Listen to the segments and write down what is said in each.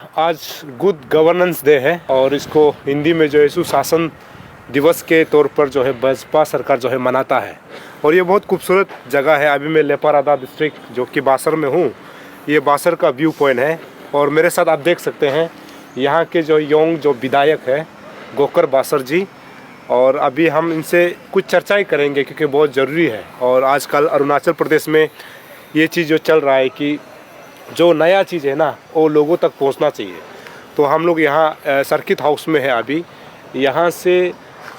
आज good governance day है और इसको हिंदी में जो है सुशासन दिवस के तौर पर जो है बसपा सरकार जो है मनाता है। और ये बहुत खूबसूरत जगह है। अभी मैं लेपारादा डिस्ट्रिक्ट जो कि बासर में हूँ। ये बासर का व्यू पॉइंट है और मेरे साथ आप देख सकते हैं यहाँ के जो यंग जो विधायक है गोकर बासर जी। और अभी हम इनसे कुछ चर्चाएं करेंगे क्योंकि बहुत ज़रूरी है। और आजकल अरुणाचल प्रदेश में ये चीज़ जो चल रहा है कि जो नया चीज़ है ना वो लोगों तक पहुंचना चाहिए। तो हम लोग यहाँ सर्किट हाउस में है अभी। यहाँ से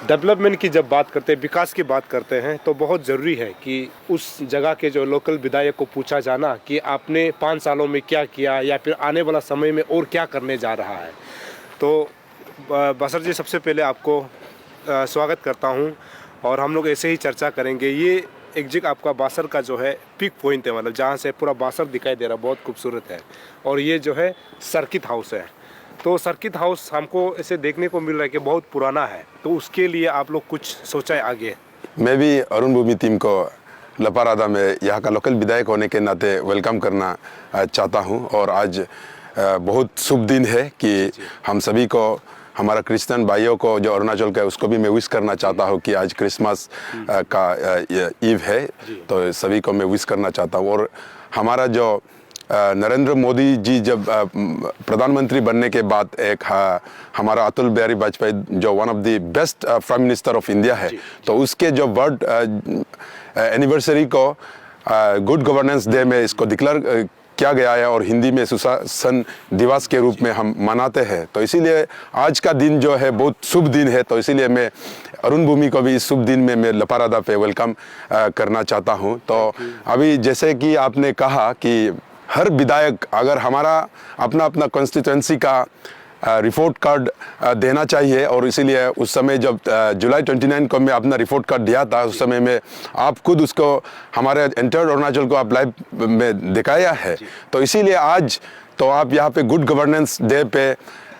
डेवलपमेंट की जब बात करते हैं, विकास की बात करते हैं, तो बहुत ज़रूरी है कि उस जगह के जो लोकल विधायक को पूछा जाना कि आपने 5 सालों में क्या किया या फिर आने वाला समय में और क्या करने जा रहा है। तो बसर जी, सबसे पहले आपको स्वागत करता हूँ और हम लोग ऐसे ही चर्चा करेंगे। ये एक जगह आपका बासर का जो है पिक पॉइंट है, मतलब जहाँ से पूरा बासर दिखाई दे रहा है, बहुत खूबसूरत है। और ये जो है सर्किट हाउस है। तो सर्किट हाउस हमको ऐसे देखने को मिल रहा है कि बहुत पुराना है। तो उसके लिए आप लोग कुछ सोचा है आगे? मैं भी अरुण भूमि टीम को लपारादा में यहाँ का लोकल विधायक होने के नाते वेलकम करना चाहता हूँ। और आज बहुत शुभ दिन है कि हम सभी को, हमारा क्रिश्चियन भाइयों को जो अरुणाचल का है उसको भी मैं विश करना चाहता हूँ कि आज क्रिसमस का ईव है। तो सभी को मैं विश करना चाहता हूँ। और हमारा जो नरेंद्र मोदी जी जब प्रधानमंत्री बनने के बाद एक हमारा अटल बिहारी वाजपेयी जो one of the best prime minister of India है, तो उसके जो वर्ल्ड एनिवर्सरी को गुड गवर्नेंस डे में इसको डिक्लेयर किया गया है और हिंदी में सुशासन दिवस के रूप में हम मनाते हैं। तो इसीलिए आज का दिन जो है बहुत शुभ दिन है। तो इसीलिए मैं अरुण भूमि को भी इस शुभ दिन में मैं लपारादा पे वेलकम करना चाहता हूं। तो अभी जैसे कि आपने कहा कि हर विधायक अगर हमारा अपना अपना कॉन्स्टिट्यूएंसी का रिपोर्ट कार्ड देना चाहिए। और इसीलिए उस समय जब जुलाई 29 को मैं अपना रिपोर्ट कार्ड दिया था, उस समय में आप खुद उसको हमारे एंटायर अरुणाचल को आप लाइव में दिखाया है। तो इसीलिए आज तो आप यहाँ पे गुड गवर्नेंस डे पे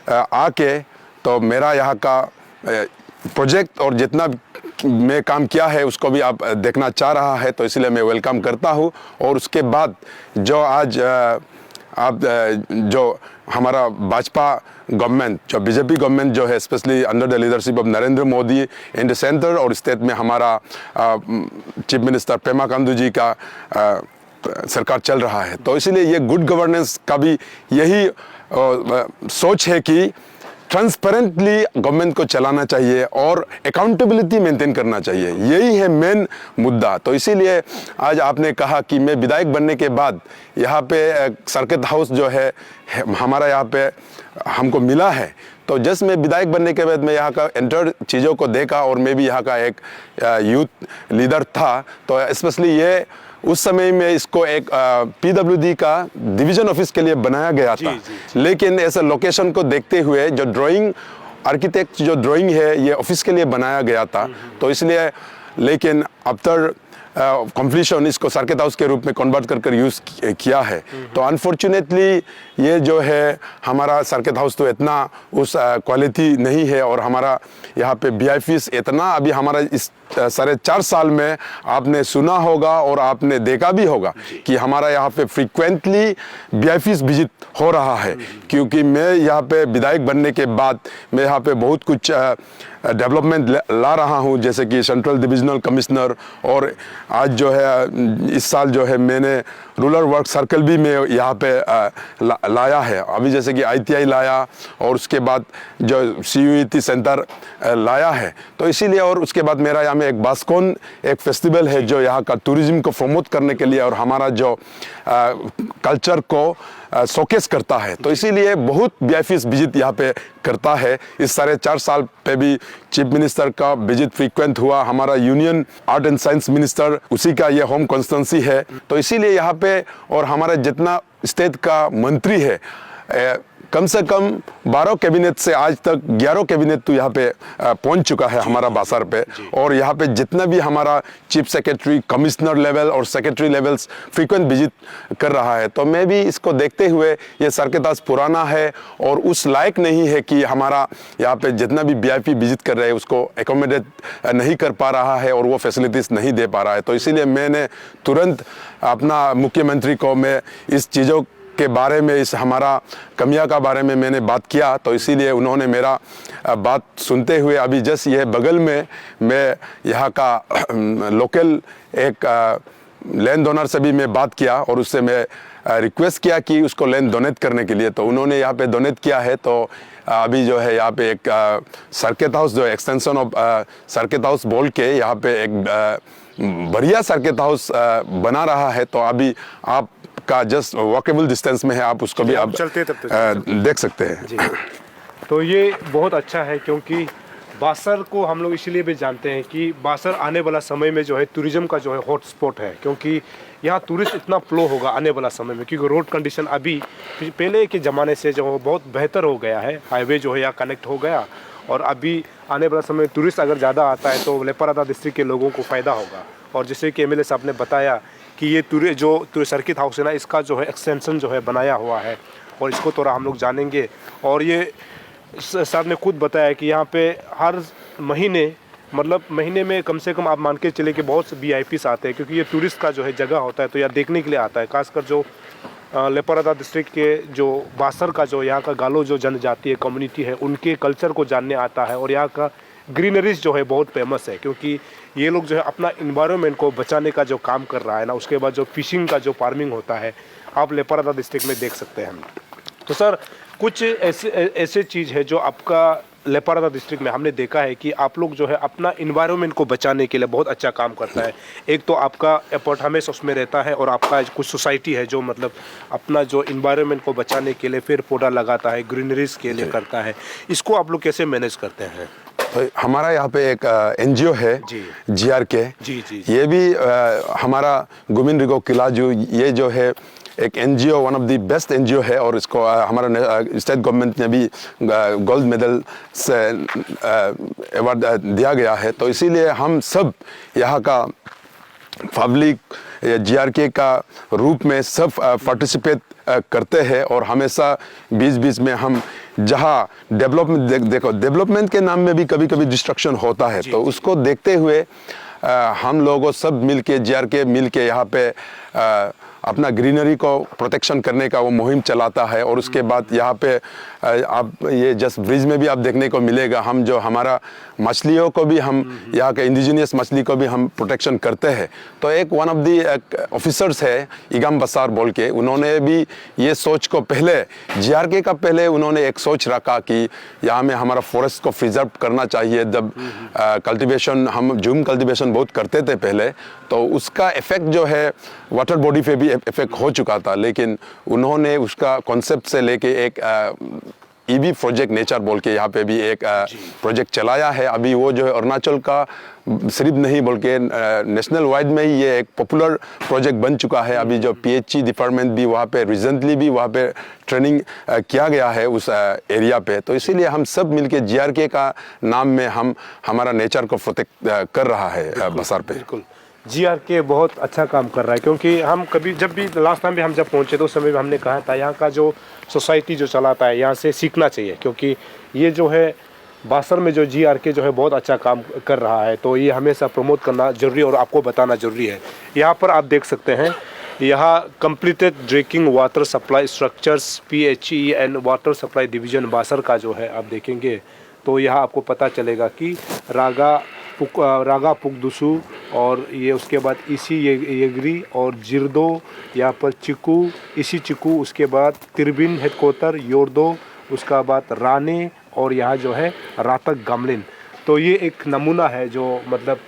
आके तो मेरा यहाँ का प्रोजेक्ट और जितना मैं काम किया है उसको भी आप देखना चाह रहा है। तो इसलिए मैं वेलकम करता हूँ। और उसके बाद जो आज आप जो हमारा भाजपा गवर्नमेंट, जो बीजेपी गवर्नमेंट जो है, specially under the leadership of Narendra Modi in the centre और स्टेट में हमारा चीफ मिनिस्टर पेमा खांडू जी का सरकार चल रहा है। तो इसीलिए ये गुड गवर्नेंस का भी यही सोच है कि ट्रांसपेरेंटली गवर्नमेंट को चलाना चाहिए और अकाउंटेबिलिटी मेंटेन करना चाहिए। यही है मेन मुद्दा। तो इसीलिए आज आपने कहा कि मैं विधायक बनने के बाद यहाँ पे सर्किट हाउस जो है हमारा यहाँ पे हमको मिला है। तो जस्ट मैं विधायक बनने के बाद मैं यहाँ का एंटर चीज़ों को देखा और मैं भी यहाँ का एक यूथ लीडर था। तो स्पेशली ये उस समय में इसको एक पीडब्ल्यूडी का डिवीजन ऑफिस के लिए बनाया गया था। लेकिन ऐसे लोकेशन को देखते हुए जो ड्राइंग आर्किटेक्ट जो ड्राइंग है ये ऑफिस के लिए बनाया गया था। तो इसलिए लेकिन आफ्टर कंप्लीशन इसको सर्किट हाउस के रूप में कन्वर्ट कर यूज़ किया है। तो अनफॉर्चुनेटली ये जो है हमारा सर्किट हाउस तो इतना उस क्वालिटी नहीं है। और हमारा यहाँ पे वीआईपीज़ इतना अभी हमारा इस 4.5 साल में आपने सुना होगा और आपने देखा भी होगा कि हमारा यहाँ पे फ्रीक्वेंटली वीआईपीज़ विजिट हो रहा है। क्योंकि मैं यहाँ पे विधायक बनने के बाद मैं यहाँ पे बहुत कुछ डेवलपमेंट ला रहा हूँ, जैसे कि सेंट्रल डिविजनल कमिश्नर। और आज जो है इस साल जो है मैंने रूरल वर्क सर्कल भी मैं यहाँ पे लाया है। अभी जैसे कि आईटीआई लाया और उसके बाद जो सीयूईटी सेंटर लाया है। तो इसीलिए और उसके बाद मेरा यहाँ में एक बास्कोन एक फेस्टिवल है जो यहाँ का टूरिज्म को प्रमोट करने के लिए और हमारा जो कल्चर को शोकेस करता है। तो इसीलिए बहुत वीआईपीज़ विजिट यहाँ पे करता है। इस 4.5 साल पे भी चीफ मिनिस्टर का विजिट फ्रीक्वेंट हुआ। हमारा union art and science minister उसी का ये होम कॉन्स्टिट्यूंसी है। तो इसीलिए यहाँ पे और हमारा जितना स्टेट का मंत्री है कम से कम 12 कैबिनेट से आज तक 11 कैबिनेट तो यहाँ पे पहुँच चुका है हमारा बासर पे। और यहाँ पे जितना भी हमारा चीफ सेक्रेटरी, कमिश्नर लेवल और सेक्रेटरी लेवल्स फ्रीक्वेंट विजिट कर रहा है। तो मैं भी इसको देखते हुए ये सर्किट हाउस पुराना है और उस लायक नहीं है कि हमारा यहाँ पे जितना भी वीआईपी विजिट कर रहे हैं उसको एकोमोडेट नहीं कर पा रहा है और वो फैसिलिटीज़ नहीं दे पा रहा है। तो इसीलिए मैंने तुरंत अपना मुख्यमंत्री को मैं इस चीज़ों के बारे में, इस हमारा कमियां का बारे में मैंने बात किया, तो इसीलिए उन्होंने मेरा बात सुनते हुए अभी जस्ट ये बगल में मैं यहाँ का लोकल एक लैंड डोनर से भी मैं बात किया और उससे मैं रिक्वेस्ट किया कि उसको लैंड डोनेट करने के लिए, तो उन्होंने यहाँ पे डोनेट किया है। तो अभी जो है यहाँ पे एक सर्किट हाउस, जो एक्सटेंशन ऑफ सर्किट हाउस बोल के यहाँ पे एक बढ़िया सर्किट हाउस बना रहा है। तो अभी आपका जस्ट वॉकेबल डिस्टेंस में है, आप उसको भी आप चलते तब देख सकते हैं जी। तो ये बहुत अच्छा है, क्योंकि बासर को हम लोग इसलिए भी जानते हैं कि बासर आने वाला समय में जो है टूरिज्म का जो है हॉट स्पॉट है, क्योंकि यहाँ टूरिस्ट इतना फ्लो होगा आने वाला समय में, क्योंकि रोड कंडीशन अभी पहले के ज़माने से जो बहुत बेहतर हो गया है। हाईवे जो है यहाँ कनेक्ट हो गया, और अभी आने वाला समय में टूरिस्ट अगर ज़्यादा आता है तो लेपारादा डिस्ट्रिक्ट के लोगों को फ़ायदा होगा। और जैसे कि एमएलए साहब ने बताया कि ये जो सर्किट हाउस है ना, इसका जो है एक्सटेंशन जो है बनाया हुआ है, और इसको थोड़ा हम लोग जानेंगे। और ये साहब ने खुद बताया कि यहाँ पे हर महीने, मतलब महीने में कम से कम आप मान के चले कि बहुत से VIPs आते हैं, क्योंकि ये टूरिस्ट का जो है जगह होता है, तो यहाँ देखने के लिए आता है। खासकर जो लेपारादा डिस्ट्रिक्ट के जो बासर का जो यहाँ का गालो जो जनजातीय कम्युनिटी है, उनके कल्चर को जानने आता है। और यहाँ का ग्रीनरीज जो है बहुत फेमस है, क्योंकि ये लोग जो है अपना इन्वायरमेंट को बचाने का जो काम कर रहा है ना, उसके बाद जो फिशिंग का जो फार्मिंग होता है आप लेपारादा डिस्ट्रिक्ट में देख सकते हैं। तो सर कुछ ऐसे चीज़ है जो आपका लेपारादा डिस्ट्रिक्ट में हमने देखा है कि आप लोग जो है अपना इन्वायरमेंट को बचाने के लिए बहुत अच्छा काम करता है। एक तो आपका एफर्ट हमेशा उसमें रहता है, और आपका कुछ सोसाइटी है जो मतलब अपना जो इन्वायरमेंट को बचाने के लिए पेड़ पौधा लगाता है, ग्रीनरीज के लिए करता है। इसको आप लोग कैसे मैनेज करते हैं? तो हमारा यहाँ पे एक NGO है GRK जी जी। ये भी हमारा गोविंद रिगो किलाजू, ये जो है एक NGO, one of the best NGO है, और इसको हमारा स्टेट गवर्नमेंट ने भी गोल्ड मेडल से अवार्ड दिया गया है। तो इसीलिए हम सब यहाँ का पब्लिक GRK का रूप में सब पार्टिसिपेट करते हैं, और हमेशा बीच बीच में हम जहाँ डेवलपमेंट देखो डेवलपमेंट के नाम में भी कभी कभी डिस्ट्रक्शन होता है, तो उसको देखते हुए हम लोगों सब मिल के GRK मिल के यहाँ पे अपना ग्रीनरी को प्रोटेक्शन करने का वो मुहिम चलाता है। और उसके बाद यहाँ पे आप ये जस्ट ब्रिज में भी आप देखने को मिलेगा, हम जो हमारा मछलियों को भी हम यहाँ के इंडिजिनियस मछली को भी हम प्रोटेक्शन करते हैं। तो एक वन ऑफ दी ऑफिसर्स है इगाम बसार बोल के, उन्होंने भी ये सोच को पहले GRK का पहले उन्होंने एक सोच रखा कि यहाँ में हमारा फॉरेस्ट को प्रिजर्व करना चाहिए। जब कल्टीवेशन हम जूम कल्टीवेशन बहुत करते थे पहले, तो उसका इफेक्ट जो है वाटर बॉडी पे भी इफेक्ट हो चुका था, लेकिन उन्होंने उसका कॉन्सेप्ट से लेके एक EB प्रोजेक्ट नेचर बोल के यहाँ पे भी एक प्रोजेक्ट चलाया है। अभी वो जो है अरुणाचल का सिर्फ नहीं बोल के नेशनल वाइड में ही ये एक पॉपुलर प्रोजेक्ट बन चुका है। अभी जो PHE डिपार्टमेंट भी वहाँ पे रिसेंटली भी वहाँ पे ट्रेनिंग किया गया है उस एरिया पे। तो इसीलिए हम सब मिलके GRK का नाम में हम हमारा नेचर को प्रोटेक्ट कर रहा है बसार पे। बिल्कुल, GRK बहुत अच्छा काम कर रहा है, क्योंकि हम कभी जब भी लास्ट टाइम भी हम जब पहुंचे तो उस समय भी हमने कहा था यहाँ का जो सोसाइटी जो चलाता है यहाँ से सीखना चाहिए, क्योंकि ये जो है बासर में जो GRK जो है बहुत अच्छा काम कर रहा है, तो ये हमेशा प्रमोट करना जरूरी और आपको बताना जरूरी है। यहाँ पर आप देख सकते हैं, यहाँ completed drinking water supply structures PHE and water supply division Basar का जो है आप देखेंगे तो यहाँ आपको पता चलेगा कि रागा पुकदुसु और ये उसके बाद इसी येगरी और जिरदो, यहाँ पर चिकू, इसी चिकू, उसके बाद तिरबिन हेडक्वार्टर योरदो, उसका बाद राने, और यहाँ जो है रातक गामलिन। तो ये एक नमूना है जो मतलब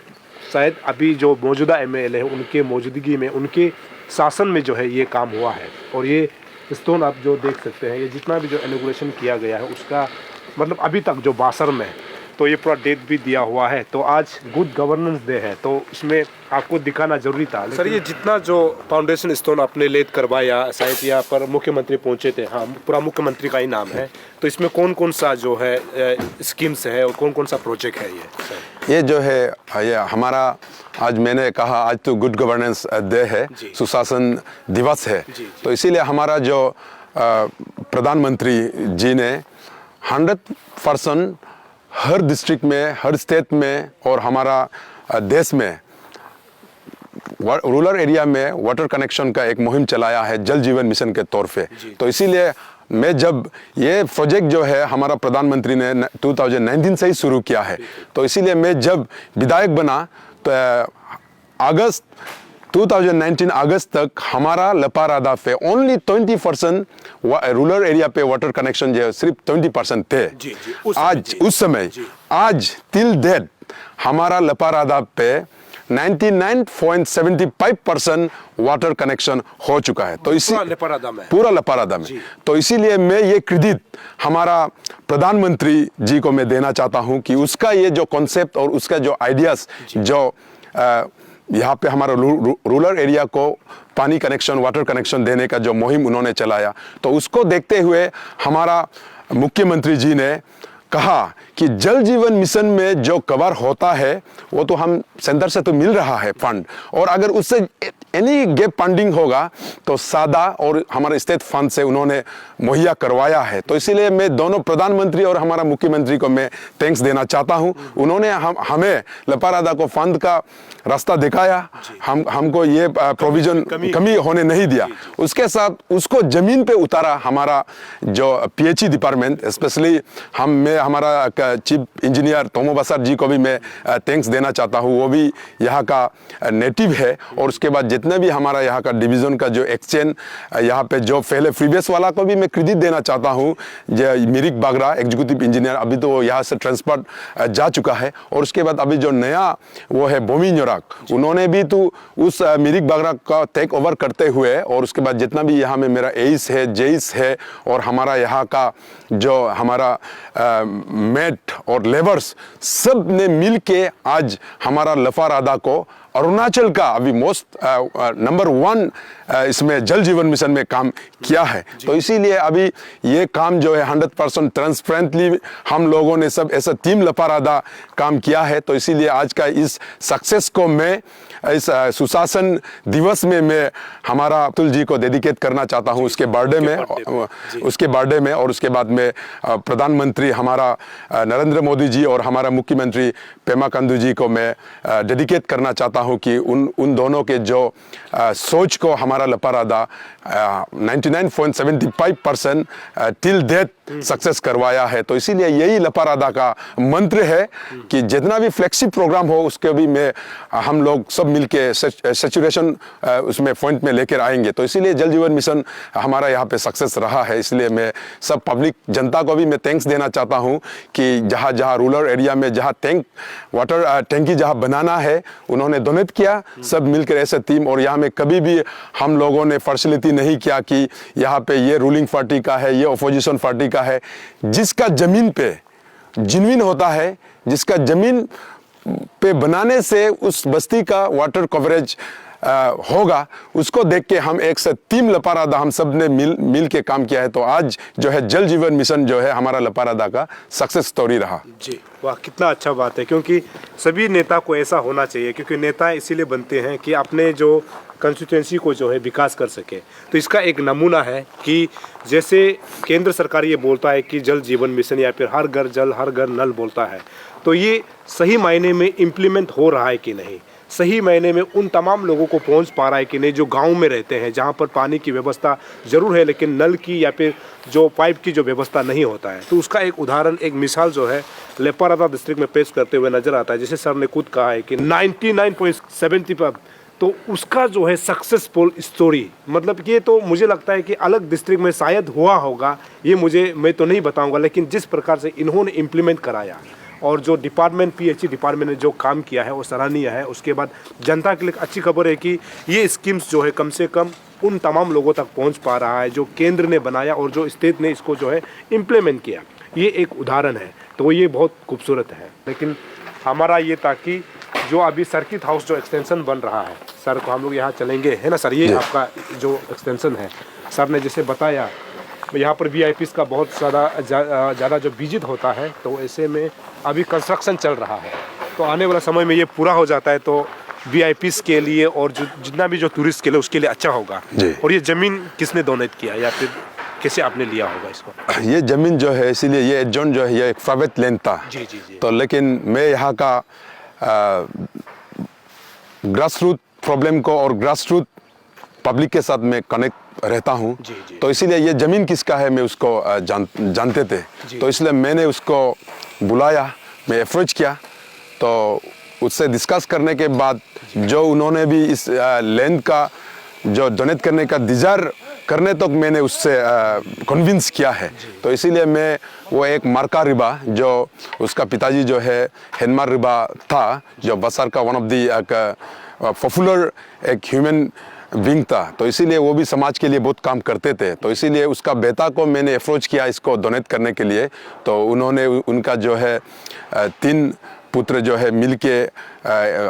शायद अभी जो मौजूदा MLA है उनके मौजूदगी में, उनके शासन में जो है ये काम हुआ है। और ये स्टोन आप जो देख सकते हैं, ये जितना भी जो इनॉग्रेशन किया गया है उसका मतलब अभी तक जो बासर में, तो ये पूरा डेट भी दिया हुआ है। तो आज गुड गवर्नेंस डे है, तो इसमें आपको दिखाना जरूरी था। सर ये जितना जो फाउंडेशन स्टोन आपने लेट करवाया, शायद यहाँ पर मुख्यमंत्री पहुँचे थे, हाँ पूरा मुख्यमंत्री का ही नाम है, तो इसमें कौन कौन सा जो है स्कीम्स है और कौन कौन सा प्रोजेक्ट है? ये जो है ये हमारा आज मैंने कहा आज तो गुड गवर्नेंस डे है, सुशासन दिवस है। तो इसीलिए हमारा जो प्रधानमंत्री जी ने 100% हर डिस्ट्रिक्ट में, हर स्टेट में और हमारा देश में रूरल एरिया में वाटर कनेक्शन का एक मुहिम चलाया है जल जीवन मिशन के तौर पे। तो इसीलिए मैं जब ये प्रोजेक्ट जो है हमारा प्रधानमंत्री ने 2019 से ही शुरू किया है, तो इसीलिए मैं जब विधायक बना तो अगस्त 2019 अगस्त तक हमारा लपारादा पे ओनली 20% रूरल एरिया पे वाटर कनेक्शन जो है सिर्फ 20% थे। आज उस समय आज टिल डेट हमारा लपारादा पे 99.75% वाटर कनेक्शन हो चुका है। तो इसी पूरा लपारादा में तो इसीलिए मैं ये क्रेडिट हमारा प्रधानमंत्री जी को मैं देना चाहता हूं कि उसका ये जो कॉन्सेप्ट और उसका जो आइडियाज जो यहाँ पे हमारा रूरल एरिया को पानी कनेक्शन वाटर कनेक्शन देने का जो मुहिम उन्होंने चलाया, तो उसको देखते हुए हमारा मुख्यमंत्री जी ने कहा कि जल जीवन मिशन में जो कवर होता है वो तो हम सेंटर से तो मिल रहा है फंड, और अगर उससे एनी गैप फंडिंग होगा तो सादा और हमारे स्टेट फंड से उन्होंने मुहैया करवाया है। तो इसीलिए मैं दोनों प्रधानमंत्री और हमारा मुख्यमंत्री को मैं थैंक्स देना चाहता हूं। उन्होंने हमें लपारादा को फंड का रास्ता दिखाया, हमको ये प्रोविजन कमी होने नहीं दिया। उसके साथ उसको जमीन पे उतारा हमारा जो पीएचई डिपार्टमेंट, स्पेशली मैं हमारा चीफ इंजीनियर तोमो बसार जी को भी मैं थैंक्स देना चाहता हूँ। वो भी यहाँ का नेटिव है, और उसके बाद जितने भी हमारा यहाँ का डिवीजन का जो एक्सचेंज यहाँ पे जो पहले प्रीवियस वाला को भी मैं क्रेडिट देना चाहता हूँ, जो मिरिक बागरा एग्जीक्यूटिव इंजीनियर, अभी तो वो यहाँ से ट्रांसफर जा चुका है। और उसके बाद अभी जो नया वो है बोमी न्योराक, उन्होंने भी तो उस मिरिक बागरा का टेक ओवर करते हुए, और उसके बाद जितना भी यहाँ में मेरा एइस है जेइस है और हमारा यहाँ का जो हमारा मेट और लेबर्स सब ने मिल के आज हमारा लपारादा को अरुणाचल का अभी मोस्ट नंबर 1 इसमें जल जीवन मिशन में काम किया है। तो इसीलिए अभी ये काम जो है 100% ट्रांसपेरेंटली हम लोगों ने सब ऐसा टीम लपारादा काम किया है। तो इसीलिए आज का इस सक्सेस को मैं इस सुशासन दिवस में मैं हमारा अतुल जी को डेडिकेट करना चाहता हूँ, उसके बर्थडे में और उसके बाद में प्रधानमंत्री हमारा नरेंद्र मोदी जी और हमारा मुख्यमंत्री पेमा खांडू जी को मैं डेडिकेट करना चाहता हूँ कि उन दोनों के जो सोच को हमारा लपारादा 99.75% टिल डेट सक्सेस करवाया है। तो इसीलिए यही लपारादा का मंत्र है कि जितना भी फ्लेक्सिब प्रोग्राम हो उसके भी में हम लोग सब मिलके सैचुरेशन उसमें पॉइंट में लेकर आएंगे। तो इसीलिए जल जीवन मिशन हमारा यहाँ पे सक्सेस रहा है। इसलिए मैं सब पब्लिक जनता को भी मैं थैंक्स देना चाहता हूँ कि जहाँ जहाँ रूरल एरिया में जहाँ वाटर टैंकी जहाँ बनाना है उन्होंने डोनेट किया, सब मिलकर ऐसे टीम। और यहाँ में कभी भी हम लोगों ने फॉर्चुनेटली नहीं किया कि यहाँ पे ये रूलिंग पार्टी का है, ये अपोजिशन पार्टी का है। जिसका जमीन पे जिनविन होता है, जिसका जमीन पे बनाने से उस बस्ती का वाटर कवरेज होगा, उसको देख के हम एक साथ टीम लपारादा हम सब ने मिल के काम किया है। तो आज जो है जल जीवन मिशन जो है हमारा लपारादा का सक्सेस स्टोरी रहा। जी वाह, कितना अच्छा बात है, क्योंकि सभी नेता को ऐसा होना चाहिए, क्योंकि नेता इसीलिए बनते हैं कि अपने जो कंस्टिट्यूएंसी को जो है विकास कर सके। तो इसका एक नमूना है कि जैसे केंद्र सरकार ये बोलता है कि जल जीवन मिशन या फिर हर घर जल हर घर नल बोलता है, तो ये सही मायने में इम्प्लीमेंट हो रहा है कि नहीं, सही मायने में उन तमाम लोगों को पहुंच पा रहा है कि नहीं जो गांव में रहते हैं, जहां पर पानी की व्यवस्था जरूर है लेकिन नल की या फिर जो पाइप की जो व्यवस्था नहीं होता है। तो उसका एक उदाहरण, एक मिसाल जो है लेपारादा डिस्ट्रिक्ट में पेश करते हुए नजर आता है। जैसे सर ने खुद कहा है कि 99.75, तो उसका जो है सक्सेसफुल स्टोरी, मतलब ये तो मुझे लगता है कि अलग डिस्ट्रिक्ट में शायद हुआ होगा, ये मैं तो नहीं बताऊंगा, लेकिन जिस प्रकार से इन्होंने इम्प्लीमेंट कराया और जो डिपार्टमेंट पीएचई डिपार्टमेंट ने जो काम किया है वो सराहनीय है। उसके बाद जनता के लिए अच्छी खबर है कि ये स्कीम्स जो है कम से कम उन तमाम लोगों तक पहुंच पा रहा है जो केंद्र ने बनाया और जो स्टेट ने इसको जो है इम्प्लीमेंट किया। ये एक उदाहरण है, तो ये बहुत खूबसूरत है। लेकिन हमारा ये था कि जो अभी सर्किट हाउस जो एक्सटेंशन बन रहा है, सर को हम लोग यहाँ चलेंगे, है ना सर, ये आपका जो एक्सटेंशन है, सर ने जैसे बताया यहाँ पर वीआईपीज़ का बहुत ज़्यादा जो विजिट होता है, तो ऐसे में अभी कंस्ट्रक्शन चल रहा है। तो आने वाला समय में ये पूरा हो जाता है तो वीआईपीज़ के लिए और जो जितना भी जो टूरिस्ट के लिए उसके लिए अच्छा होगा। और ये ज़मीन किसने डोनेट किया या फिर कैसे आपने लिया होगा इसको? ये ज़मीन जो है, इसीलिए ये जोन जो है ये एक प्राइवेट लैंड था। जी। तो लेकिन मैं यहाँ का ग्रासरूट प्रॉब्लम को और ग्रास रूट पब्लिक के साथ मैं कनेक्ट रहता हूँ। तो इसीलिए ये ज़मीन किसका है मैं उसको जानते थे, तो इसलिए मैंने उसको बुलाया, मैं अप्रोच किया। तो उससे डिस्कस करने के बाद जो उन्होंने भी इस लैंड का जो डोनेट करने का डिज़ायर करने तक मैंने उससे कन्विंस किया है। तो इसीलिए मैं वो एक मार्का रिबा जो उसका पिताजी जो है हेनमार रिबा था, जो बसार का वन ऑफ द पॉपुलर एक ह्यूमन बीइंग था, तो इसीलिए वो भी समाज के लिए बहुत काम करते थे। तो इसीलिए उसका बेटा को मैंने अप्रोच किया इसको डोनेट करने के लिए। तो उन्होंने उनका जो है 3 पुत्र जो है मिलके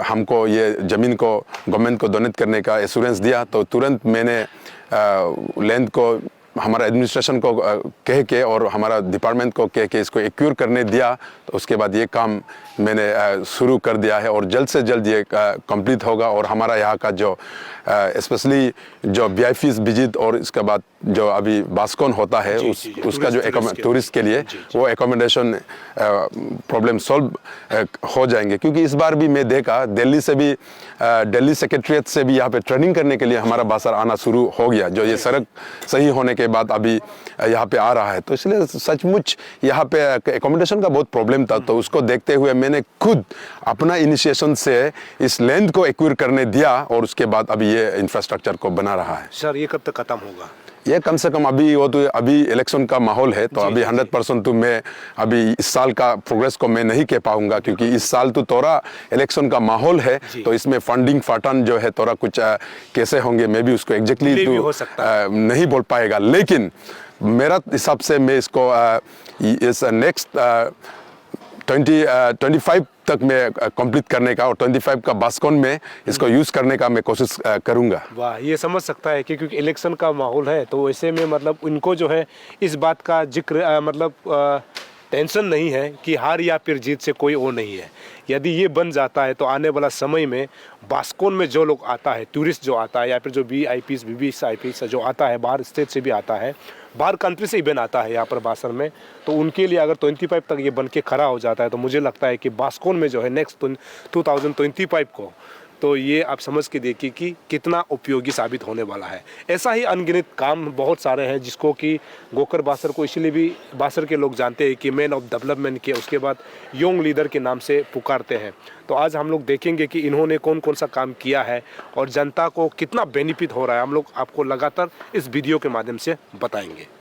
हमको ये ज़मीन को गवर्नमेंट को डोनेट करने का एश्योरेंस दिया। तो तुरंत मैंने लैंड को हमारा एडमिनिस्ट्रेशन को कह के और हमारा डिपार्टमेंट को कह के इसको एक्वायर करने दिया। तो उसके बाद ये काम मैंने शुरू कर दिया है और जल्द से जल्द ये कंप्लीट होगा। और हमारा यहाँ का जो स्पेशली जो वीआईपीज़ विजिट और इसके बाद जो अभी बास्कोन होता है उसका जो टूरिस्ट के लिए वो एकोमोडेशन प्रॉब्लम सॉल्व हो जाएंगे। क्योंकि इस बार भी मैं देखा दिल्ली से भी दिल्ली सेक्रेटरीट से भी यहाँ पे ट्रेनिंग करने के लिए हमारा बासर आना शुरू हो गया, जो ये सड़क सही होने के बाद अभी यहाँ पे आ रहा है। तो इसलिए सचमुच यहाँ पे एकोमोडेशन का बहुत प्रॉब्लम था। तो उसको देखते हुए मैंने खुद अपना इनिशिएशन से इस लैंड को एक्वायर करने दिया और उसके बाद अभी ये इंफ्रास्ट्रक्चर को बना रहा है। सर ये कब तक खत्म होगा? ये कम से कम अभी वो तो अभी इलेक्शन का माहौल है, तो अभी 100% तो मैं अभी इस साल का प्रोग्रेस को मैं नहीं कह पाऊंगा, क्योंकि इस साल तो थोड़ा इलेक्शन का माहौल है। तो इसमें फंडिंग फटन जो है थोड़ा कुछ कैसे होंगे मैं भी उसको एग्जैक्टली तो नहीं बोल पाएगा। लेकिन मेरा हिसाब से मैं इसको इस नेक्स्ट 2025 तक मैं कंप्लीट करने का और 25 का बास्कोन में इसको यूज़ करने का मैं कोशिश करूंगा। वाह, ये समझ सकता है कि क्योंकि इलेक्शन का माहौल है, तो ऐसे में मतलब उनको जो है इस बात का जिक्र मतलब टेंशन नहीं है कि हार या फिर जीत से कोई वो नहीं है। यदि ये बन जाता है तो आने वाला समय में बास्कोन में जो लोग आता है, टूरिस्ट जो आता है या फिर जो VIPs VVIPs जो आता है, बाहर स्टेट से भी आता है, बाहर कंट्री से इवेंट आता है यहाँ पर बासर में, तो उनके लिए अगर 25 तक ये बन के खड़ा हो जाता है तो मुझे लगता है कि बास्कोन में जो है नेक्स्ट 2025 को तो ये आप समझ के देखिए कि कितना उपयोगी साबित होने वाला है। ऐसा ही अनगिनत काम बहुत सारे हैं जिसको कि गोकर बासर को इसीलिए भी बासर के लोग जानते हैं कि मैन ऑफ डेवलपमेंट के, उसके बाद यंग लीडर के नाम से पुकारते हैं। तो आज हम लोग देखेंगे कि इन्होंने कौन कौन सा काम किया है और जनता को कितना बेनिफिट हो रहा है, हम लोग आपको लगातार इस वीडियो के माध्यम से बताएंगे।